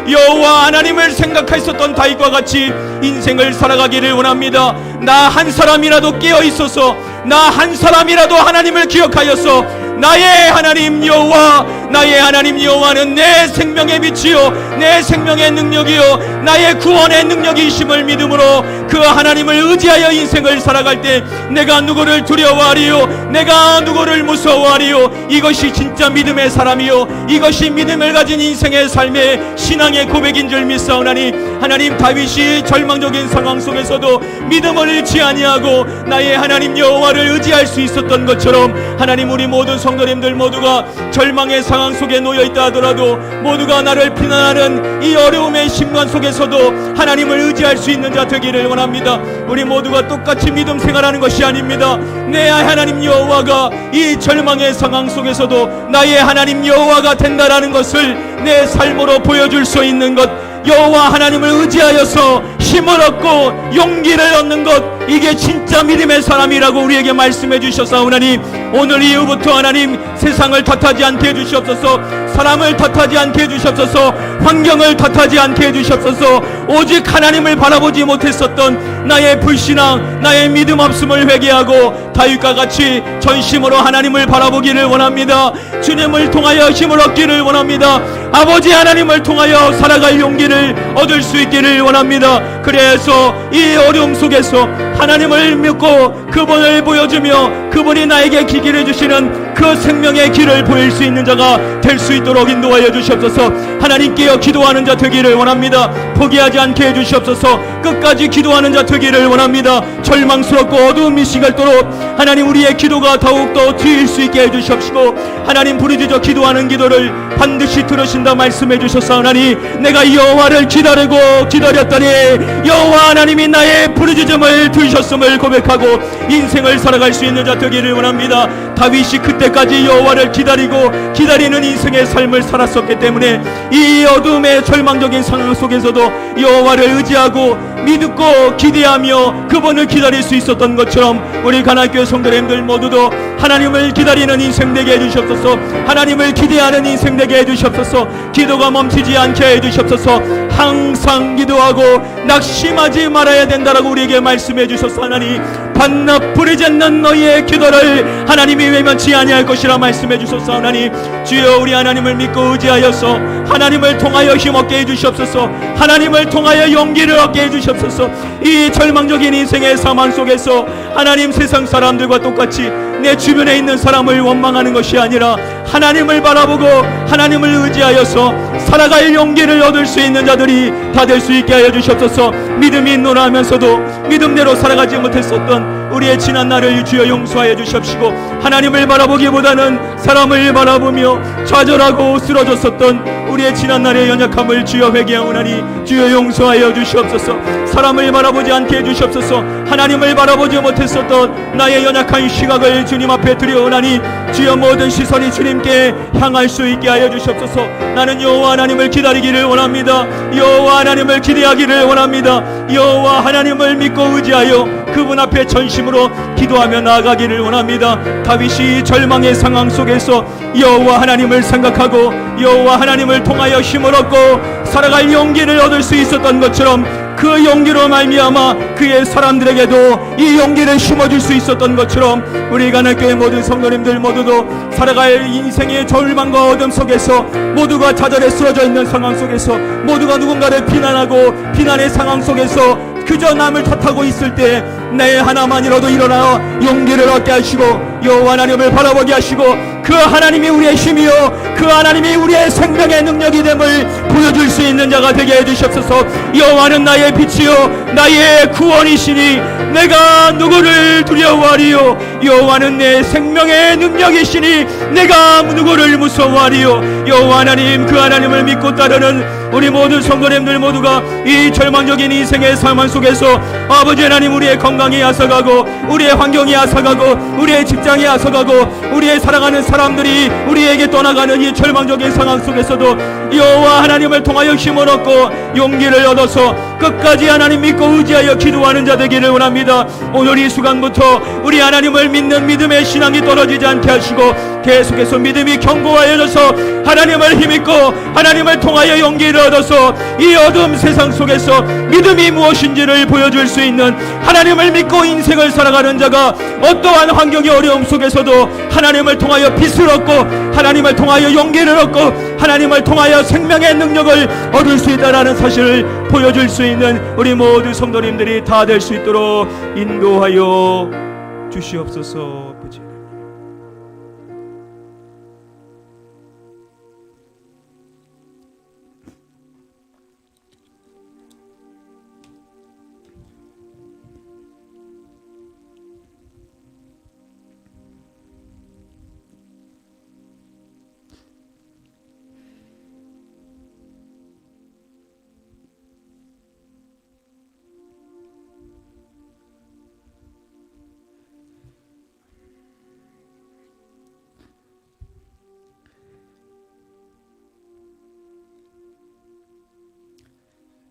여호와 하나님을 생각했었던 다윗과 같이 인생을 살아가기를 원합니다. 나 한 사람이라도 깨어 있어서, 나 한 사람이라도 하나님을 기억하여서 나의 하나님 여호와, 나의 하나님 여호와는 내 생명의 빛이요 내 생명의 능력이요 나의 구원의 능력이심을 믿음으로 그 하나님을 의지하여 인생을 살아갈 때 내가 누구를 두려워하리요 내가 누구를 무서워하리요, 이것이 진짜 믿음의 사람이요 이것이 믿음을 가진 인생의 삶의 신앙의 고백인 줄 믿사오나니, 하나님, 다윗이 절망적인 상황 속에서도 믿음을 잃지 아니하고 나의 하나님 여호와를 의지할 수 있었던 것처럼 하나님, 우리 모든 성도님들 모두가 절망의 상황 속에 놓여있다 하더라도 모두가 나를 비난하는 이 어려움의 심관 속에서도 하나님을 의지할 수 있는 자 되기를 원합니다. 우리 모두가 똑같이 믿음 생활하는 것이 아닙니다. 내 하나님 여호와가 이 절망의 상황 속에서도 나의 하나님 여호와가 된다라는 것을 내 삶으로 보여줄 수 있는 것, 여호와 하나님을 의지하여서 힘을 얻고 용기를 얻는 것, 이게 진짜 믿음의 사람이라고 우리에게 말씀해 주셨사오나니, 오늘 이후부터 하나님, 세상을 탓하지 않게 해주시옵소서, 사람을 탓하지 않게 해주시옵소서, 환경을 탓하지 않게 해주시옵소서, 오직 하나님을 바라보지 못했었던 나의 불신앙, 나의 믿음 없음을 회개하고 다윗과 같이 전심으로 하나님을 바라보기를 원합니다. 주님을 통하여 힘을 얻기를 원합니다. 아버지 하나님을 통하여 살아갈 용기를 얻을 수 있기를 원합니다. 그래서 이 어려움 속에서 하나님을 믿고 그분을 보여주며 그분이 나에게 기기를 주시는 그 생명의 길을 보일 수 있는 자가 될 수 있도록 인도하여 주시옵소서. 하나님께여 기도하는 자 되기를 원합니다. 포기하지 않게 해주시옵소서. 끝까지 기도하는 자 되기를 원합니다. 절망스럽고 어두운 시갈도록 하나님, 우리의 기도가 더욱더 트일 수 있게 해주시옵시고, 하나님, 부르짖어 기도하는 기도를 반드시 들으신다 말씀해 주셨사오나니, 내가 여호와를 기다리고 기다렸더니 여호와 하나님이 나의 부르짖음을 들으셨음을 고백하고 인생을 살아갈 수 있는 자 되기를 원합니다. 다윗이 그때까지 여호와를 기다리고 기다리는 인생의 삶을 살았었기 때문에 이 어둠의 절망적인 상황 속에서도 여호와를 의지하고 믿고 기대하며 그분을 기다릴 수 있었던 것처럼 우리 가나교회 성도님들 모두도 하나님을 기다리는 인생 되게 해주시옵소서. 하나님을 기대하는 인생 되게 해주시옵소서. 기도가 멈추지 않게 해주시옵소서. 항상 기도하고 낙심하지 말아야 된다라고 우리에게 말씀해 주셔서 하나님 반납 부리지 않는 너희의 기도를 하나님이 외면치 아니할 것이라 말씀해 주셔서 하나님 주여 우리 하나님을 믿고 의지하여서 하나님을 통하여 힘없게 해주시옵소서. 하나님을 통하여 용기를 얻게 해주시옵소서. 이 절망적인 인생의 사망 속에서 하나님 세상 사람들과 똑같이 내 주변에 있는 사람을 원망하는 것이 아니라 하나님을 바라보고 하나님을 의지하여서 살아갈 용기를 얻을 수 있는 자들이 다 될 수 있게 하여 주시옵소서. 믿음이 있노라 하면서도 믿음대로 살아가지 못했었던 우리의 지난 날을 주여 용서하여 주시옵시고 하나님을 바라보기보다는 사람을 바라보며 좌절하고 쓰러졌었던 우리의 지난 날의 연약함을 주여 회개하오나니 주여 용서하여 주시옵소서. 사람을 바라보지 않게 해주시옵소서. 하나님을 바라보지 못했었던 나의 연약한 시각을 주님 앞에 드려오나니 주여 모든 시선이 주님께 향할 수 있게 하여 주시옵소서. 나는 여호와 하나님을 기다리기를 원합니다. 여호와 하나님을 기대하기를 원합니다. 여호와 하나님을 믿고 의지하여 그분 앞에 전심으로 기도하며 나아가기를 원합니다. 다윗이 절망의 상황 속에서 여호와 하나님을 생각하고 여호와 하나님을 통하여 힘을 얻고 살아갈 용기를 얻을 수 있었던 것처럼 그 용기로 말미암아 그의 사람들에게도 이 용기를 심어줄 수 있었던 것처럼 우리 가나교회 모든 성도님들 모두도 살아갈 인생의 절망과 어둠 속에서 모두가 좌절에 쓰러져 있는 상황 속에서 모두가 누군가를 비난하고 비난의 상황 속에서 그저 남을 탓하고 있을 때 내 하나만이라도 일어나 용기를 얻게 하시고 여호와 하나님을 바라보게 하시고 그 하나님이 우리의 힘이요 그 하나님이 우리의 생명의 능력이 됨을 보여줄 수 있는 자가 되게 해주시옵소서. 여호와는 나의 빛이요 나의 구원이시니 내가 누구를 두려워하리요. 여호와는 내 생명의 능력이시니 내가 누구를 무서워하리요. 여호와 하나님 그 하나님을 믿고 따르는 우리 모든 성도님들 모두가 이 절망적인 인생의 삶 속에서 아버지 하나님 우리의 건강이 앗아가고 우리의 환경이 앗아가고 우리의 직장이 앗아가고 우리의 사랑하는 사람들이 우리에게 떠나가는 이 절망적인 상황 속에서도 여호와 하나님을 통하여 힘을 얻고 용기를 얻어서 끝까지 하나님 믿고 의지하여 기도하는 자 되기를 원합니다. 오늘 이 순간부터 우리 하나님을 믿는 믿음의 신앙이 떨어지지 않게 하시고 계속해서 믿음이 견고하여져서 하나님을 힘입고 하나님을 통하여 용기를 얻어서 이 어두운 세상 속에서 믿음이 무엇인지를 보여줄 수 있는 하나님을 믿고 인생을 살아가는 자가 어떠한 환경의 어려움 속에서도 하나님을 통하여 빛을 얻고 하나님을 통하여 용기를 얻고 하나님을 통하여 생명의 능력을 얻을 수 있다는 사실을 보여줄 수 있는 우리 모든 성도님들이 다 될 수 있도록 인도하여 주시옵소서. 아버지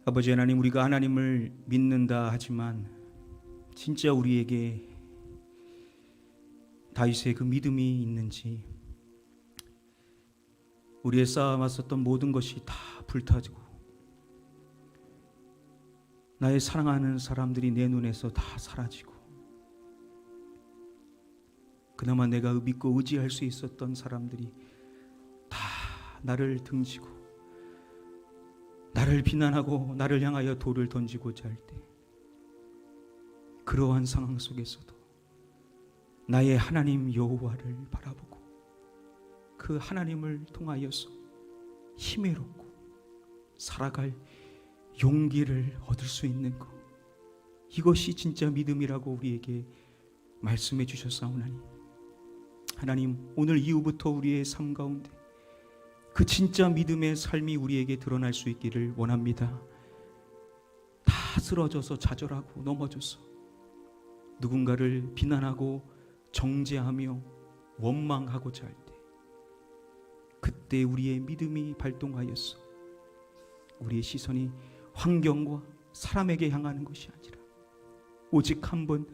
아버지 하나님 우리가 하나님을 믿는다 하지만 진짜 우리에게 다윗의 그 믿음이 있는지 우리의 쌓아왔었던 모든 것이 다 불타지고 나의 사랑하는 사람들이 내 눈에서 다 사라지고 그나마 내가 믿고 의지할 수 있었던 사람들이 다 나를 등지고 나를 비난하고 나를 향하여 돌을 던지고자 할 때 그러한 상황 속에서도 나의 하나님 여호와를 바라보고 그 하나님을 통하여서 힘을 얻고 살아갈 용기를 얻을 수 있는 것, 이것이 진짜 믿음이라고 우리에게 말씀해 주셨사오나니 하나님 오늘 이후부터 우리의 삶 가운데 그 진짜 믿음의 삶이 우리에게 드러날 수 있기를 원합니다. 다 쓰러져서 좌절하고 넘어져서 누군가를 비난하고 정죄하며 원망하고자 할 때 그때 우리의 믿음이 발동하여서 우리의 시선이 환경과 사람에게 향하는 것이 아니라 오직 한 번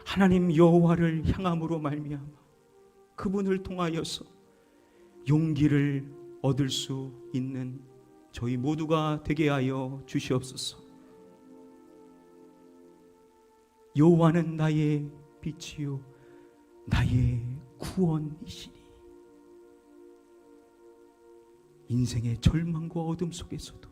하나님 여호와를 향함으로 말미암아 그분을 통하여서 용기를 얻을 수 있는 저희 모두가 되게 하여 주시옵소서. 여호와는 나의 빛이요 나의 구원이시니 인생의 절망과 어둠 속에서도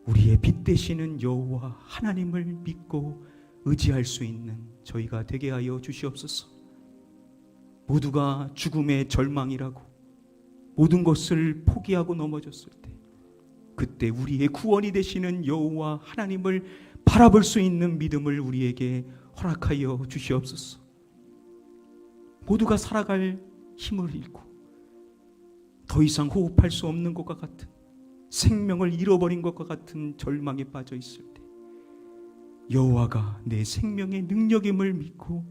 우리의 빛 되시는 여호와 하나님을 믿고 의지할 수 있는 저희가 되게 하여 주시옵소서. 모두가 죽음의 절망이라고 모든 것을 포기하고 넘어졌을 때 그때 우리의 구원이 되시는 여호와 하나님을 바라볼 수 있는 믿음을 우리에게 허락하여 주시옵소서. 모두가 살아갈 힘을 잃고 더 이상 호흡할 수 없는 것과 같은 생명을 잃어버린 것과 같은 절망에 빠져 있을 때 여호와가 내 생명의 능력임을 믿고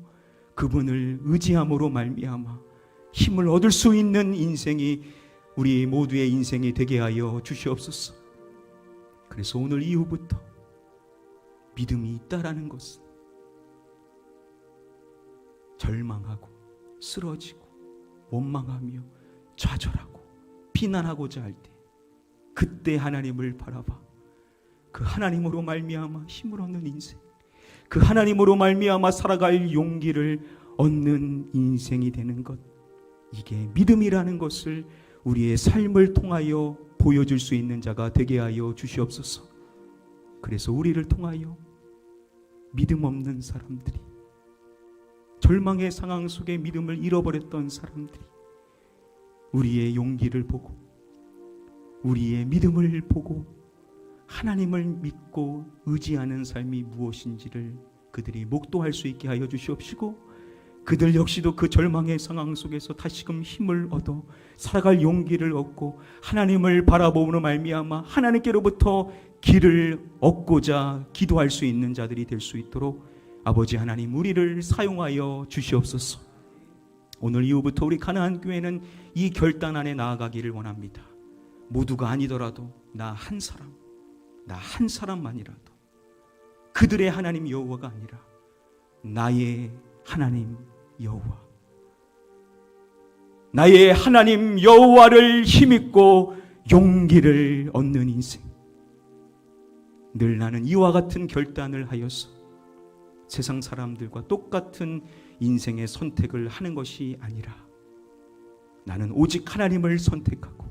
그분을 의지함으로 말미암아 힘을 얻을 수 있는 인생이 우리 모두의 인생이 되게 하여 주시옵소서. 그래서 오늘 이후부터 믿음이 있다라는 것은 절망하고 쓰러지고 원망하며 좌절하고 비난하고자 할 때 그때 하나님을 바라봐 그 하나님으로 말미암아 힘을 얻는 인생, 그 하나님으로 말미암아 살아갈 용기를 얻는 인생이 되는 것, 이게 믿음이라는 것을 우리의 삶을 통하여 보여줄 수 있는 자가 되게 하여 주시옵소서. 그래서 우리를 통하여 믿음 없는 사람들이, 절망의 상황 속에 믿음을 잃어버렸던 사람들이 우리의 용기를 보고 우리의 믿음을 보고 하나님을 믿고 의지하는 삶이 무엇인지를 그들이 목도할 수 있게 하여 주시옵시고, 그들 역시도 그 절망의 상황 속에서 다시금 힘을 얻어 살아갈 용기를 얻고 하나님을 바라보므로 말미암아 하나님께로부터 길을 얻고자 기도할 수 있는 자들이 될 수 있도록 아버지 하나님 우리를 사용하여 주시옵소서. 오늘 이후부터 우리 가나안 교회는 이 결단 안에 나아가기를 원합니다. 모두가 아니더라도 나 한 사람만이라도 그들의 하나님 여호와가 아니라 나의 하나님 여호와, 나의 하나님 여호와를 힘입고 용기를 얻는 인생, 늘 나는 이와 같은 결단을 하여서 세상 사람들과 똑같은 인생의 선택을 하는 것이 아니라 나는 오직 하나님을 선택하고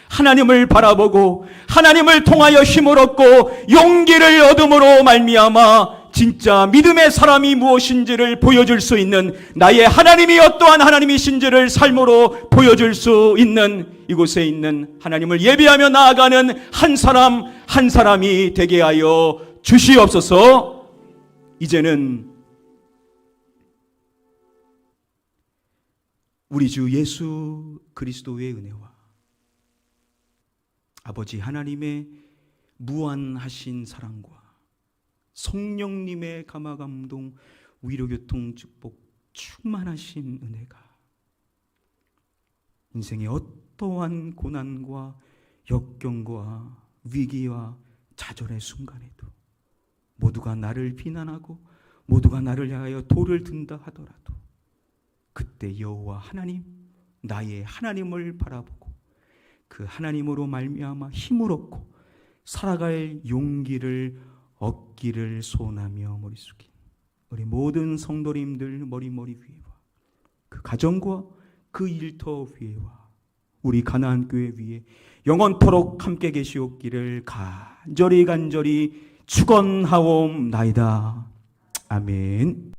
하나님을 바라보고 하나님을 통하여 힘을 얻고 용기를 얻음으로 말미암아 진짜 믿음의 사람이 무엇인지를 보여줄 수 있는, 나의 하나님이 어떠한 하나님이신지를 삶으로 보여줄 수 있는 이곳에 있는 하나님을 예배하며 나아가는 한 사람 한 사람이 되게 하여 주시옵소서. 이제는 우리 주 예수 그리스도의 은혜와 아버지 하나님의 무한하신 사랑과 성령님의 감화감동 위로교통 축복 충만하신 은혜가 인생의 어떠한 고난과 역경과 위기와 좌절의 순간에도 모두가 나를 비난하고 모두가 나를 향하여 돌을 든다 하더라도 그때 여호와 하나님, 나의 하나님을 바라보고 그 하나님으로 말미암아 힘을 얻고 살아갈 용기를 얻기를 소원하며 머리 숙인 우리 모든 성도님들 머리 위에와 그 가정과 그 일터 위에와 우리 가나안 교회 위에 영원토록 함께 계시옵기를 간절히 축원하옵나이다. 아멘.